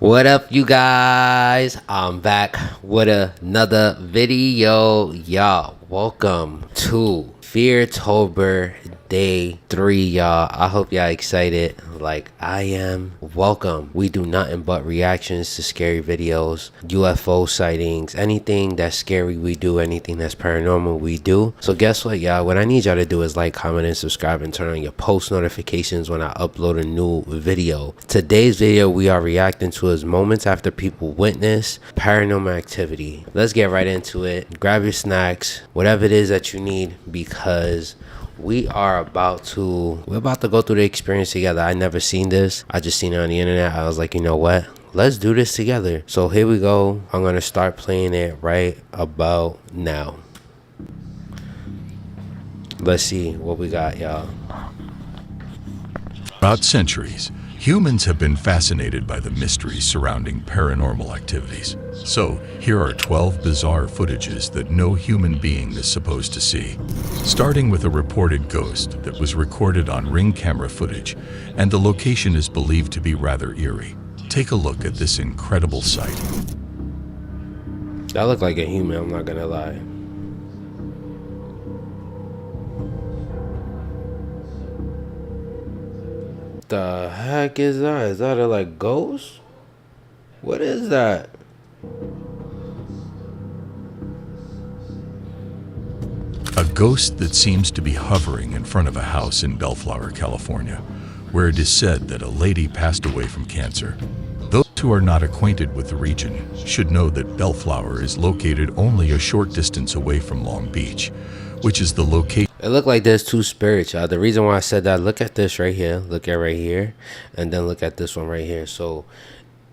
What up, you guys? I'm back with another video. Y'all, welcome to Feartober Day 3, y'all. I hope y'all excited like I am. Welcome. We do nothing but reactions to scary videos, UFO sightings, anything that's scary we do, anything that's paranormal we do. So guess what, y'all? What I need y'all to do is like, comment, and subscribe, and turn on your post notifications when I upload a new video. Today's video we are reacting to is moments after people witness paranormal activity. Let's get right into it. Grab your snacks, whatever it is that you need, because we're about to go through the experience together. I never seen this. I just seen it on the internet. I was like, you know what? Let's do this together. So here we go. I'm gonna start playing it right about now. Let's see what we got, y'all. Throughout centuries, humans have been fascinated by the mysteries surrounding paranormal activities. So, here are 12 bizarre footages that no human being is supposed to see. Starting with a reported ghost that was recorded on Ring camera footage, and the location is believed to be rather eerie. Take a look at this incredible sight. That looked like a human, I'm not gonna lie. The heck is that? Is that a like ghost? What is that? A ghost that seems to be hovering in front of a house in Bellflower, California, where it is said that a lady passed away from cancer. Those who are not acquainted with the region should know that Bellflower is located only a short distance away from Long Beach, which is the location. It looked like there's two spirits, y'all. The reason why I said that, look at this right here, look at right here, and then look at this one right here. So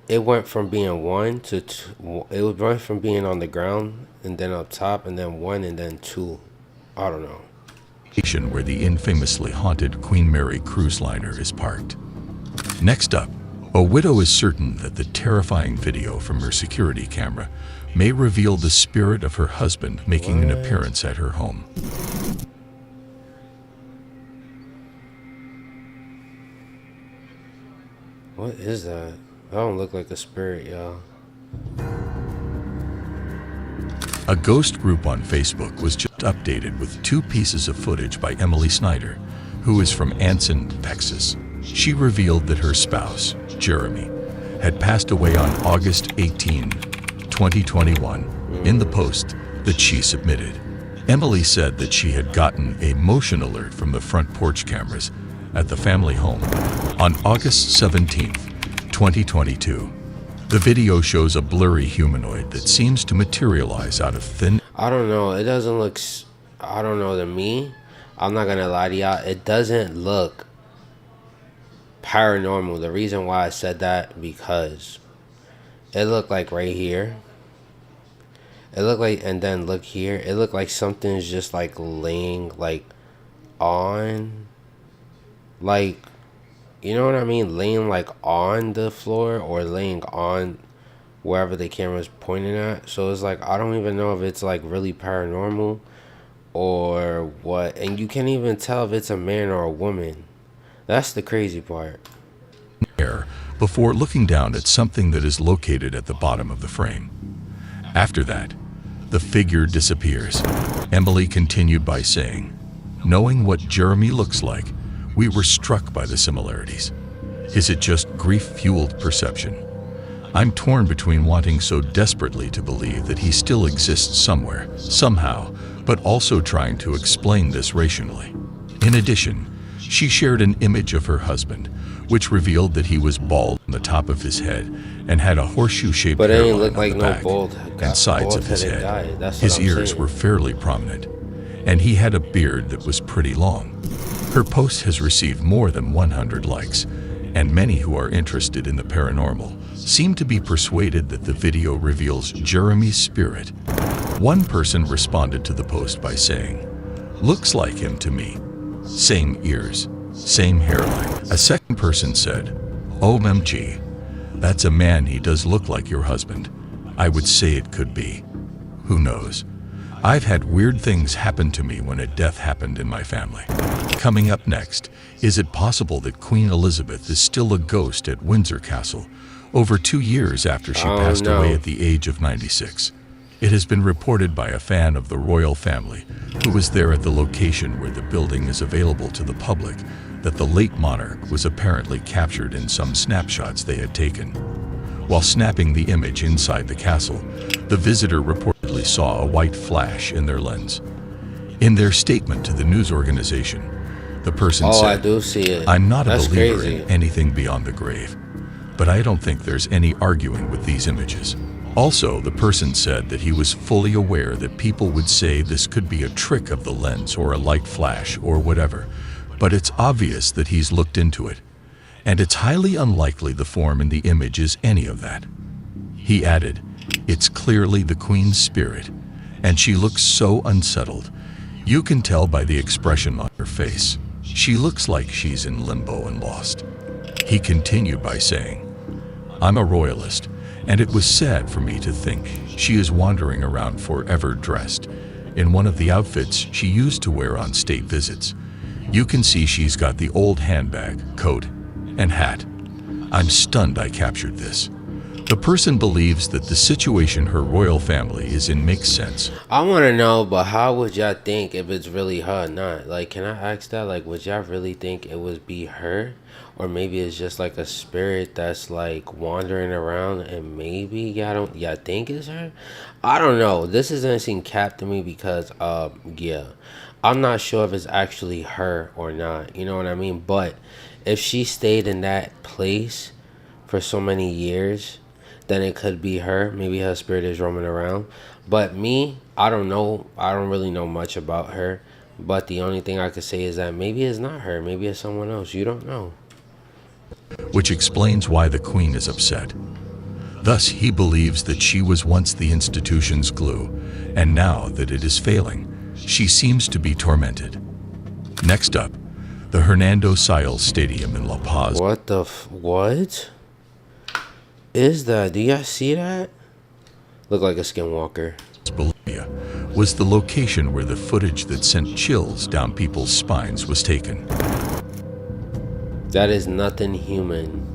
it went from being one to two. It went from being on the ground and then up top, and then one and then two. I don't know. Where the infamously haunted Queen Mary cruise liner is parked. Next up, a widow is certain that the terrifying video from her security camera may reveal the spirit of her husband making an appearance at her home. What is that? That don't look like a spirit, y'all. A ghost group on Facebook was just updated with 2 pieces of footage by Emily Snyder, who is from Anson, Texas. She revealed that her spouse, Jeremy, had passed away on August 18, 2021, in the post that she submitted. Emily said that she had gotten a motion alert from the front porch cameras at the family home on August 17, 2022. The video shows a blurry humanoid that seems to materialize out of thin. I don't know. It doesn't look. I don't know, to me. I'm not gonna lie to y'all. It doesn't look paranormal. The reason why I said that, because it looked like right here. It looked like, and then look here. It looked like something's just like laying like on, like, you know what I mean? Laying like on the floor or laying on wherever the camera's pointing at. So it's like, I don't even know if it's like really paranormal or what. And you can't even tell if it's a man or a woman. That's the crazy part. Before looking down at something that is located at the bottom of the frame. After that, the figure disappears. Emily continued by saying, "Knowing what Jeremy looks like, we were struck by the similarities. Is it just grief-fueled perception? I'm torn between wanting so desperately to believe that he still exists somewhere, somehow, but also trying to explain this rationally." In addition, she shared an image of her husband, which revealed that he was bald on the top of his head and had a horseshoe-shaped hairline on the back and sides of his head. His ears were fairly prominent, and he had a beard that was pretty long. Her post has received more than 100 likes, and many who are interested in the paranormal seem to be persuaded that the video reveals Jeremy's spirit. One person responded to the post by saying, "Looks like him to me. Same ears, same hairline." A second person said, "OMG, that's a man. He does look like your husband. I would say it could be. Who knows?" I've had weird things happen to me when a death happened in my family. Coming up next, is it possible that Queen Elizabeth is still a ghost at Windsor Castle, over 2 years after she passed away at the age of 96? It has been reported by a fan of the royal family, who was there at the location where the building is available to the public, that the late monarch was apparently captured in some snapshots they had taken. While snapping the image inside the castle, the visitor reportedly saw a white flash in their lens. In their statement to the news organization, the person said, I do see it. "I'm not That's a believer crazy. in anything beyond the grave, but I don't think there's any arguing with these images." Also, the person said that he was fully aware that people would say this could be a trick of the lens or a light flash or whatever, but it's obvious that he's looked into it, and it's highly unlikely the form in the image is any of that. He added, "It's clearly the Queen's spirit, and she looks so unsettled. You can tell by the expression on her face. She looks like she's in limbo and lost." He continued by saying, "I'm a royalist, and it was sad for me to think she is wandering around forever dressed in one of the outfits she used to wear on state visits. You can see she's got the old handbag, coat, and hat. I'm stunned I captured this." The person believes that the situation her royal family is in makes sense. I want to know, but how would y'all think if it's really her or not? Like, can I ask that? Like, would y'all really think it would be her? Or maybe it's just like a spirit that's like wandering around and maybe y'all think it's her? I don't know. This doesn't seem cap to me because, yeah. I'm not sure if it's actually her or not. You know what I mean? But if she stayed in that place for so many years, then it could be her. Maybe her spirit is roaming around. But me, I don't know. I don't really know much about her. But the only thing I could say is that maybe it's not her. Maybe it's someone else. You don't know. Which explains why the Queen is upset. Thus, he believes that she was once the institution's glue, and now that it is failing, she seems to be tormented. Next up, the Hernando Siles Stadium in La Paz. What is that? Do y'all see that? Look like a skinwalker. Bolivia was the location where the footage that sent chills down people's spines was taken. That is nothing human.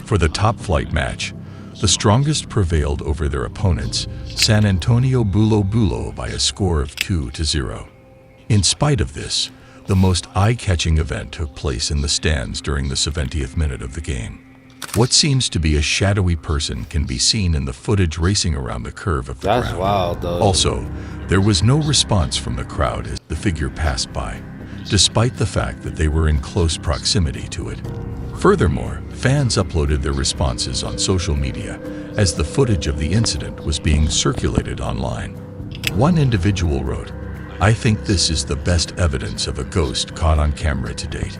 For the top flight match, the strongest prevailed over their opponents, San Antonio Bulo Bulo, by a score of 2-0. In spite of this, the most eye-catching event took place in the stands during the 70th minute of the game. What seems to be a shadowy person can be seen in the footage racing around the curve of the That's ground. wild, though. Also, there was no response from the crowd as the figure passed by, despite the fact that they were in close proximity to it. Furthermore, fans uploaded their responses on social media as the footage of the incident was being circulated online. One individual wrote, "I think this is the best evidence of a ghost caught on camera to date."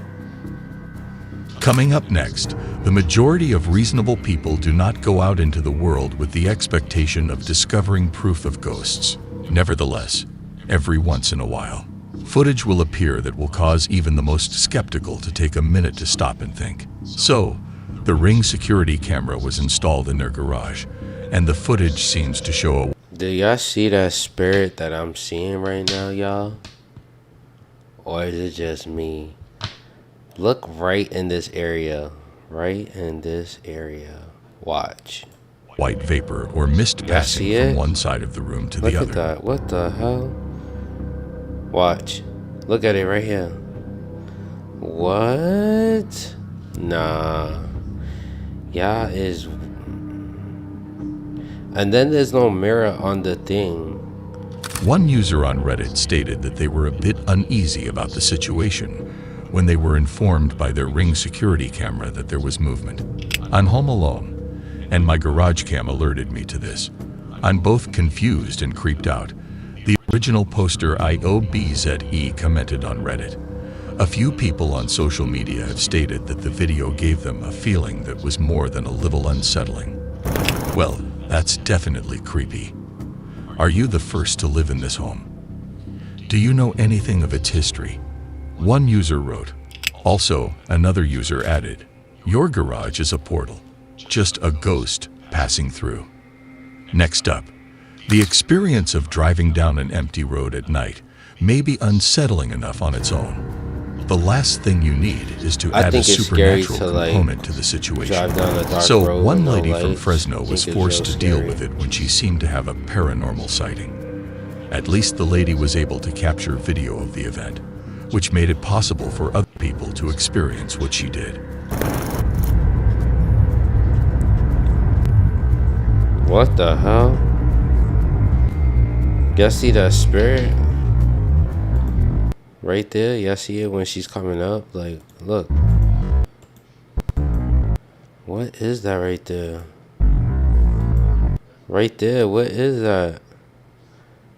Coming up next, the majority of reasonable people do not go out into the world with the expectation of discovering proof of ghosts. Nevertheless, every once in a while, footage will appear that will cause even the most skeptical to take a minute to stop and think. So, the Ring security camera was installed in their garage, and the footage seems to show a... Do y'all see that spirit that I'm seeing right now, y'all? Or is it just me? Look right in this area. Right in this area. Watch. white vapor or mist passing from one side of the room to the other. Look at that. What the hell? Watch. Look at it right here. What? Nah. Yeah, is... And then there's no mirror on the thing. One user on Reddit stated that they were a bit uneasy about the situation when they were informed by their Ring security camera that there was movement. I'm home alone, and my garage cam alerted me to this. I'm both confused and creeped out. The original poster IOBZE commented on Reddit. A few people on social media have stated that the video gave them a feeling that was more than a little unsettling. Well, that's definitely creepy. Are you the first to live in this home? Do you know anything of its history? One user wrote. Also, another user added, your garage is a portal, just a ghost passing through. Next up, The experience of driving down an empty road at night may be unsettling enough on its own. The last thing you need is to I add a think it's scary supernatural to component to the situation. drive down a dark So road one with no lady from lights. Fresno I was think it's forced real to deal scary. with it when she seemed to have a paranormal sighting. At least the lady was able to capture video of the event, which made it possible for other people to experience what she did. What the hell? Y'all see that spirit? Right there? Y'all see it when she's coming up? Like, look. What is that right there? Right there, what is that?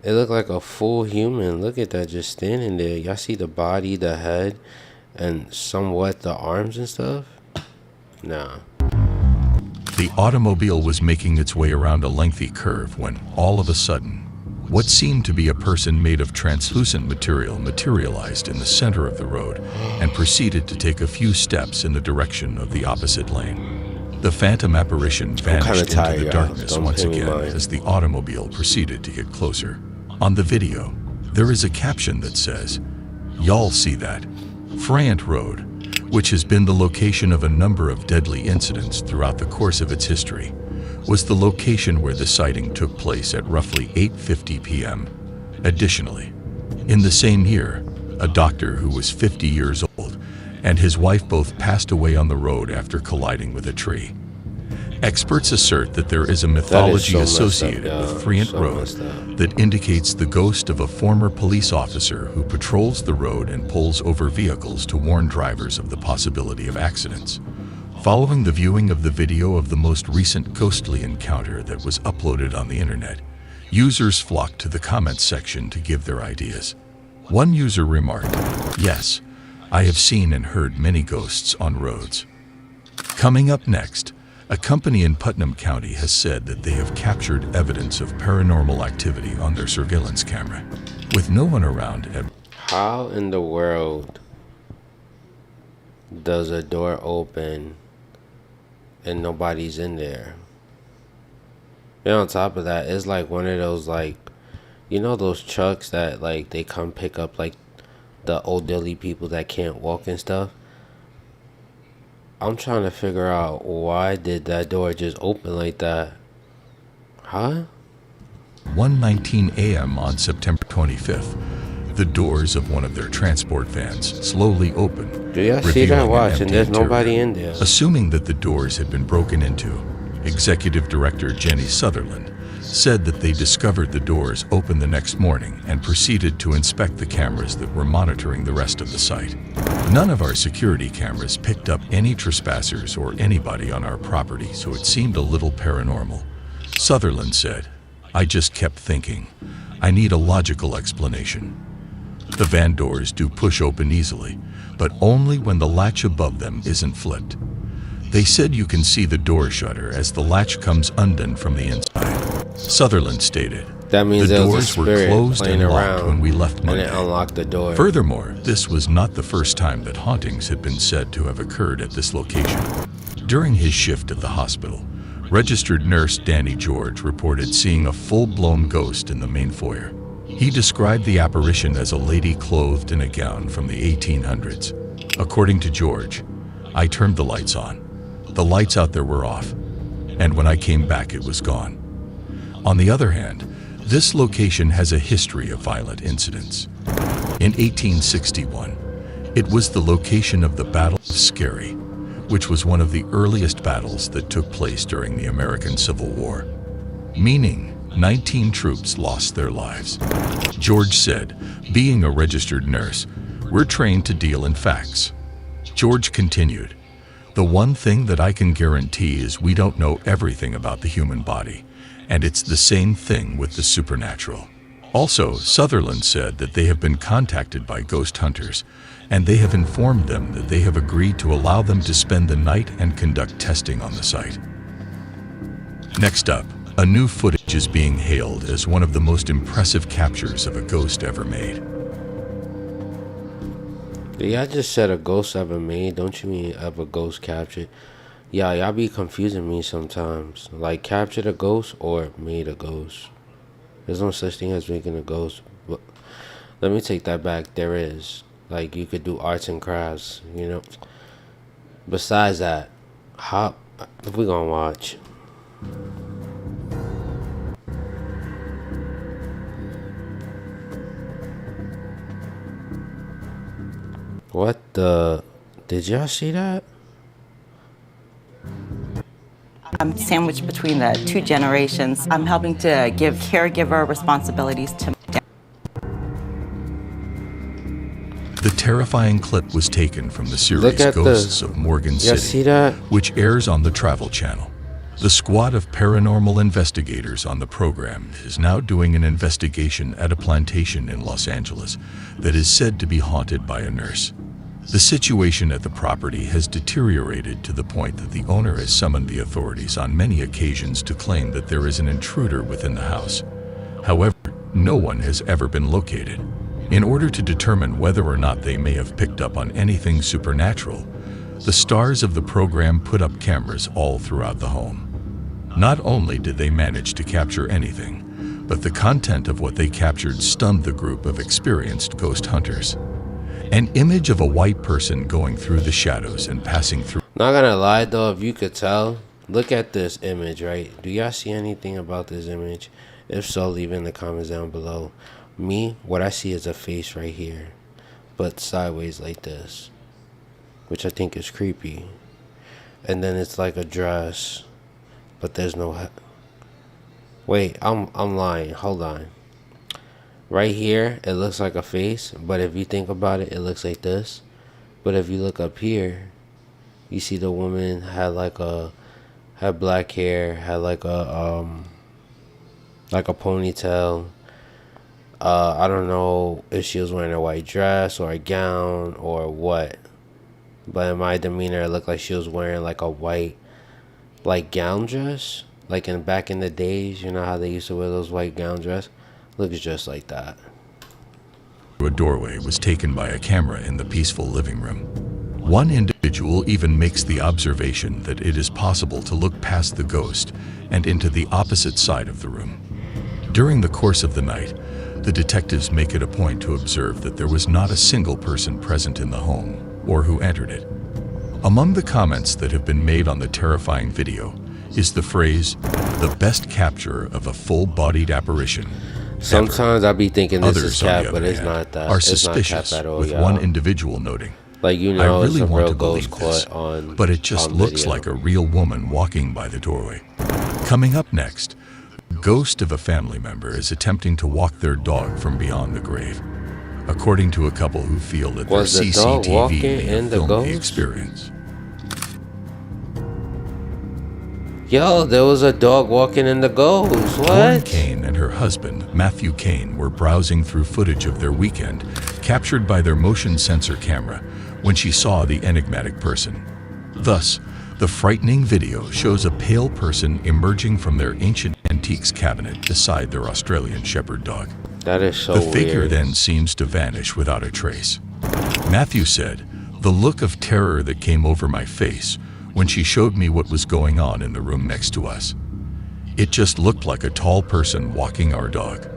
It looked like a full human. Look at that, just standing there. Y'all see the body, the head, and somewhat the arms and stuff? Nah. The automobile was making its way around a lengthy curve when, all of a sudden, what seemed to be a person made of translucent material materialized in the center of the road and proceeded to take a few steps in the direction of the opposite lane. The phantom apparition vanished into the darkness once again as the automobile proceeded to get closer. On the video, there is a caption that says, "Y'all see that? Friant Road," which has been the location of a number of deadly incidents throughout the course of its history, was the location where the sighting took place at roughly 8:50 p.m. Additionally, in the same year, a doctor who was 50 years old and his wife both passed away on the road after colliding with a tree. Experts assert that there is a mythology associated with Friant Road that indicates the ghost of a former police officer who patrols the road and pulls over vehicles to warn drivers of the possibility of accidents. Following the viewing of the video of the most recent ghostly encounter that was uploaded on the internet, users flocked to the comments section to give their ideas. One user remarked, "Yes, I have seen and heard many ghosts on roads." Coming up next, a company in Putnam County has said that they have captured evidence of paranormal activity on their surveillance camera, with no one around at. How in the world does a door open and nobody's in there? And on top of that, it's like one of those, like, you know those trucks that, like, they come pick up, like, the elderly people that can't walk and stuff? I'm trying to figure out, why did that door just open like that? Huh? 1:19 a.m. on September 25th, the doors of one of their transport vans slowly opened. Do y'all see that? Watch, and there's nobody in there. Assuming that the doors had been broken into, Executive Director Jenny Sutherland said that they discovered the doors open the next morning and proceeded to inspect the cameras that were monitoring the rest of the site. None of our security cameras picked up any trespassers or anybody on our property, so it seemed a little paranormal. Sutherland said, "I just kept thinking, I need a logical explanation. The van doors do push open easily, but only when the latch above them isn't flipped. They said you can see the door shutter as the latch comes undone from the inside." Sutherland stated, That means "The there was a doors were spirit closed playing and locked around when we left and Monday." it unlocked the door. Furthermore, this was not the first time that hauntings had been said to have occurred at this location. During his shift at the hospital, registered nurse Danny George reported seeing a full-blown ghost in the main foyer. He described the apparition as a lady clothed in a gown from the 1800s. According to George, "I turned the lights on. The lights out there were off, and when I came back it was gone." On the other hand, this location has a history of violent incidents. In 1861, it was the location of the Battle of Scary, which was one of the earliest battles that took place during the American Civil War, meaning 19 troops lost their lives. George said, "Being a registered nurse, we're trained to deal in facts." George continued, "The one thing that I can guarantee is we don't know everything about the human body, and it's the same thing with the supernatural." Also, Sutherland said that they have been contacted by ghost hunters, and they have informed them that they have agreed to allow them to spend the night and conduct testing on the site. Next up, a new footage is being hailed as one of the most impressive captures of a ghost ever made. Yeah, I just said a ghost ever made. Don't you mean ever ghost captured? Yeah, y'all be confusing me sometimes. Like, captured a ghost or made a ghost? There's no such thing as making a ghost. But let me take that back. There is. Like, you could do arts and crafts, you know. Besides that, how we gonna watch? What the? Did y'all see that? I'm sandwiched between the two generations. I'm helping to give caregiver responsibilities to my dad. The terrifying clip was taken from the series Ghosts of Morgan Y'all see City, that? which airs on the Travel Channel. The squad of paranormal investigators on the program is now doing an investigation at a plantation in Los Angeles that is said to be haunted by a nurse. The situation at the property has deteriorated to the point that the owner has summoned the authorities on many occasions to claim that there is an intruder within the house. However, no one has ever been located. In order to determine whether or not they may have picked up on anything supernatural, the stars of the program put up cameras all throughout the home. Not only did they manage to capture anything, but the content of what they captured stunned the group of experienced ghost hunters. An image of a white person going through the shadows and passing through. Not gonna lie though, if you could tell, look at this image, right? Do y'all see anything about this image? If so, leave it in the comments down below. Me, what I see is a face right here, but sideways like this, which I think is creepy. And then it's like a dress, but there's no wait, I'm lying. Hold on. Right here, it looks like a face, but if you think about it, it looks like this. But if you look up here, you see the woman had black hair, had like a ponytail. I don't know if she was wearing a white dress or a gown or what, but in my demeanor, it looked like she was wearing like a white, like gown dress, like back in the days. You know how they used to wear those white gown dress? Looks just like that. A doorway was taken by a camera in the peaceful living room. One individual even makes the observation that it is possible to look past the ghost and into the opposite side of the room. During the course of the night, the detectives make it a point to observe that there was not a single person present in the home or who entered it. Among the comments that have been made on the terrifying video is the phrase, "the best capture of a full-bodied apparition." Sometimes I be thinking this Others, is cap, but it's hand, not that. Are it's suspicious, not cap at all, with y'all. one individual noting, like, you "I know, really it's a want real to ghost believe this, caught on, but it just looks video. like a real woman walking by the doorway." Coming up next, the ghost of a family member is attempting to walk their dog from beyond the grave. According to a couple who feel that their Was the dog CCTV walking may have in the filmed the ghost? experience. Yo, there was a dog walking in the ghost. Lauren What? Kane and her husband, Matthew Kane, were browsing through footage of their weekend, captured by their motion sensor camera, when she saw the enigmatic person. Thus, the frightening video shows a pale person emerging from their ancient antiques cabinet beside their Australian Shepherd dog. That is so The figure weird. then seems to vanish without a trace. Matthew said, "The look of terror that came over my face when she showed me what was going on in the room next to us. It just looked like a tall person walking our dog."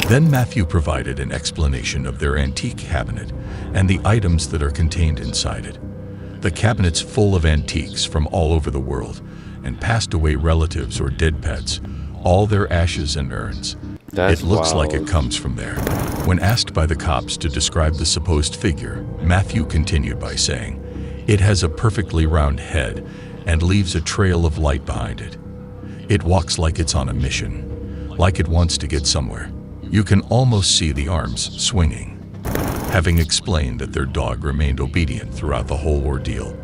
Then Matthew provided an explanation of their antique cabinet and the items that are contained inside it. The cabinet's full of antiques from all over the world and passed away relatives or dead pets, all their ashes and urns. That's It looks like wild. it comes from there. When asked by the cops to describe the supposed figure, Matthew continued by saying, "It has a perfectly round head and leaves a trail of light behind it. It walks like it's on a mission, like it wants to get somewhere. You can almost see the arms swinging." Having explained that their dog remained obedient throughout the whole ordeal,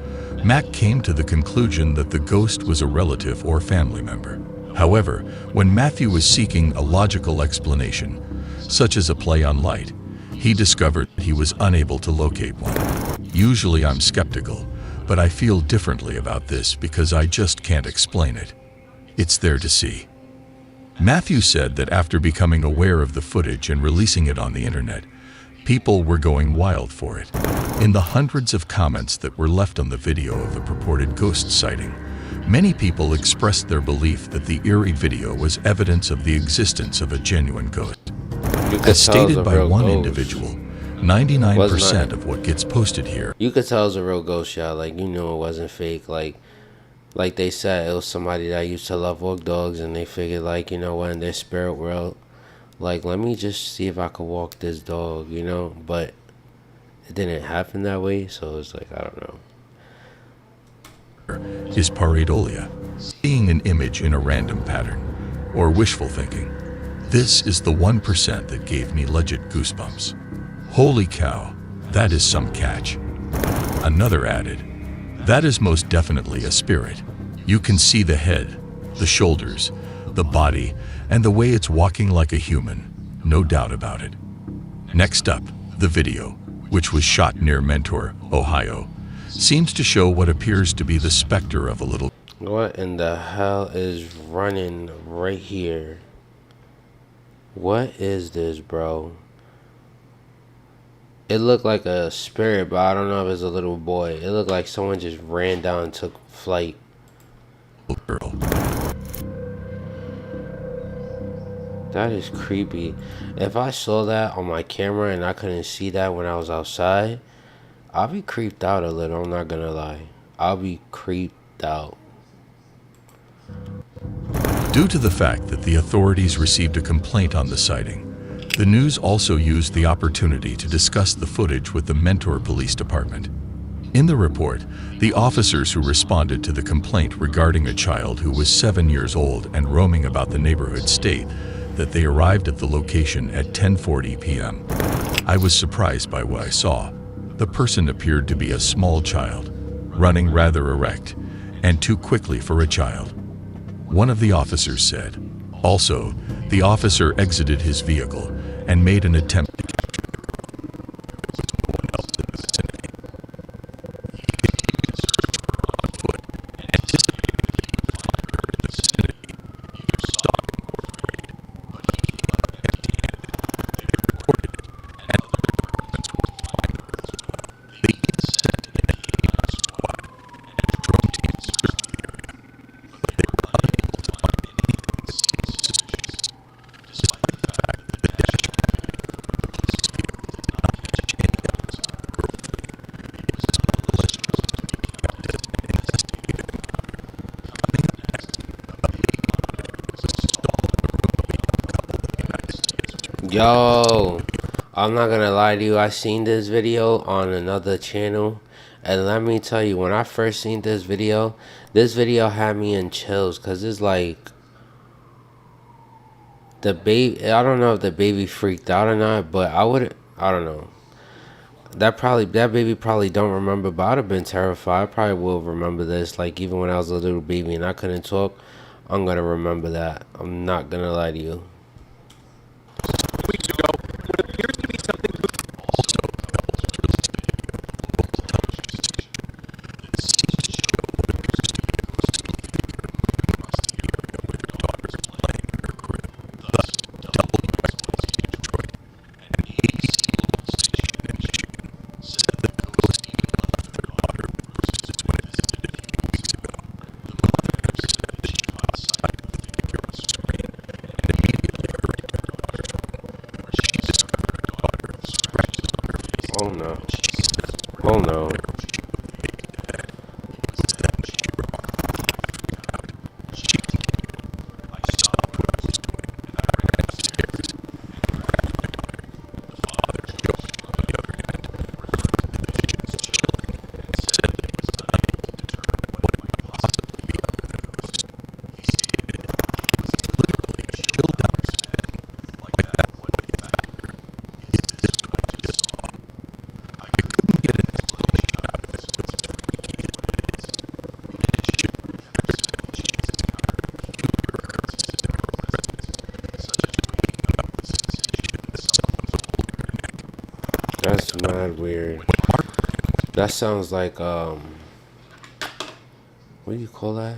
Mac came to the conclusion that the ghost was a relative or family member. However, when Matthew was seeking a logical explanation, such as a play on light, he discovered he was unable to locate one. "Usually I'm skeptical, but I feel differently about this because I just can't explain it. It's there to see." Matthew said that after becoming aware of the footage and releasing it on the internet, people were going wild for it. In the hundreds of comments that were left on the video of the purported ghost sighting, Many people expressed their belief that the eerie video was evidence of the existence of a genuine ghost. You could As tell it's stated a by real one ghost. individual, Was 99% not. of what gets posted here You could tell it was a real ghost, y'all. Like, you know it wasn't fake. Like they said, it was somebody that used to love walk dogs, and they figured, like, you know what, in their spirit world, like, let me just see if I could walk this dog, you know? But it didn't happen that way, so it's like, I don't know. is pareidolia, seeing an image in a random pattern, or wishful thinking. This is the 1% that gave me legit goosebumps. Holy cow, that is some catch. Another added, that is most definitely a spirit. You can see the head, the shoulders, the body, and the way it's walking like a human. No doubt about it. Next up, the video, which was shot near Mentor, Ohio, seems to show what appears to be the specter of a little. What in the hell is running right here? What is this, bro? It looked like a spirit, but I don't know if it's a little boy. It looked like someone just ran down and took flight. Girl. That is creepy. If I saw that on my camera and I couldn't see that when I was outside, I'll be creeped out a little, I'm not gonna lie. I'll be creeped out. Due to the fact that the authorities received a complaint on the sighting, the news also used the opportunity to discuss the footage with the Mentor Police Department. In the report, the officers who responded to the complaint regarding a child who was 7 years old and roaming about the neighborhood state that they arrived at the location at 10:40 p.m. I was surprised by what I saw. The person appeared to be a small child, running rather erect, and too quickly for a child. One of the officers said. Also, the officer exited his vehicle and made an attempt to capture the girl. There was no one else in the vicinity. He continued to search for her on foot, anticipating that he would find her in the vicinity. Either stalk him or afraid, but he came up empty-handed. They reported it, and other departments were flying the girl as well. They even sent in a K-9 squad and drone teams searched the area, but they were unable to find anything that seemed suspicious. Despite the fact that the dash cam video from the police vehicle did not catch any evidence of the girl fleeing, it was nonetheless chosen to be kept as an investigative encounter. Coming up next, a big monitor was installed in a remote couple of the United States. Yo, I'm not gonna lie to you, I seen this video on another channel, and let me tell you, when I first seen this video had me in chills, cause it's like the baby. I don't know if the baby freaked out or not, but I don't know. That baby probably don't remember, but I'd have been terrified. I probably will remember this, like even when I was a little baby and I couldn't talk. I'm gonna remember that. I'm not gonna lie to you. Weeks ago, what appears to be something Also, couples released a video on local television station that seems to show what appears to be a ghostly figure moving across the area where their daughter is playing in her crib. Thus, WXYZ Detroit and ABC local station in Michigan said that the ghost even left their daughter bruises when it visited a few weeks ago. The monitor said that she caught sight of the figure on screen and immediately hurried to her daughter's room, where she discovered her daughter with scratches on her face. Oh no. She says Oh no. she put the baby to bed. It was then that she remarked, "I freaked out." She continued, "I stopped what I was doing and I ran upstairs and grabbed my daughter." The father, Joe, on the other hand, referred to the vision as chilling and said that he was unable to determine what it might possibly be other than a ghost. He stated, "He was literally a chill down his bed, like that would be a factor. Is this what you just saw?" I couldn't get an explanation out of it, but it's freaky as what it is. In addition, there said that she has encountered peculiar occurrences in her own residence, such as waking up with the sensation that someone was holding her neck. That's mad weird. When Mark That sounds like what do you call that?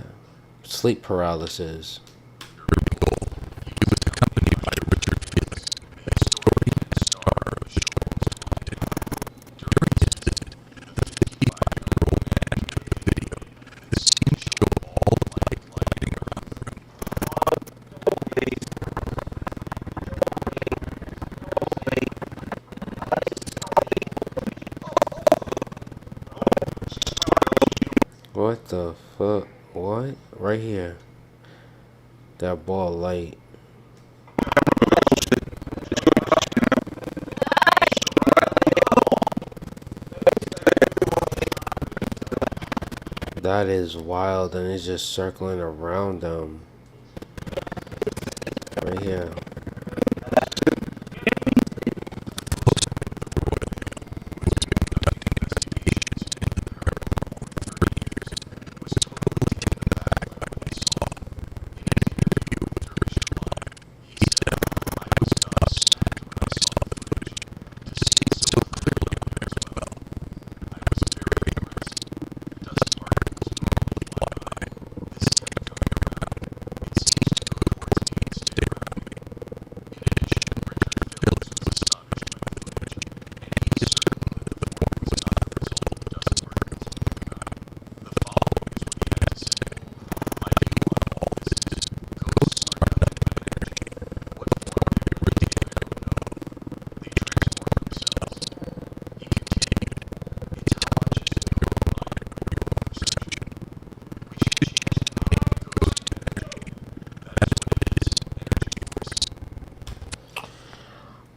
Sleep paralysis. heard the goal, he was accompanied by Richard Felix, a historian and star of the show Most Haunted. During his visit, the 55-year-old man took a video that seemed to show all of What the fuck? What? Right here. That ball light. That is wild, and it's just circling around them. Right here.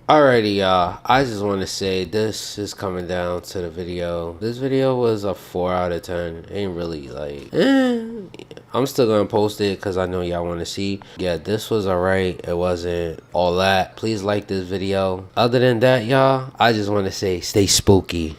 Alrighty, y'all. I just want to say this is coming down to the video. This video was a 4 out of 10. Ain't really like, I'm still gonna post it because I know y'all want to see. Yeah, this was alright. It wasn't all that. Please like this video. Other than that, y'all, I just want to say stay spooky.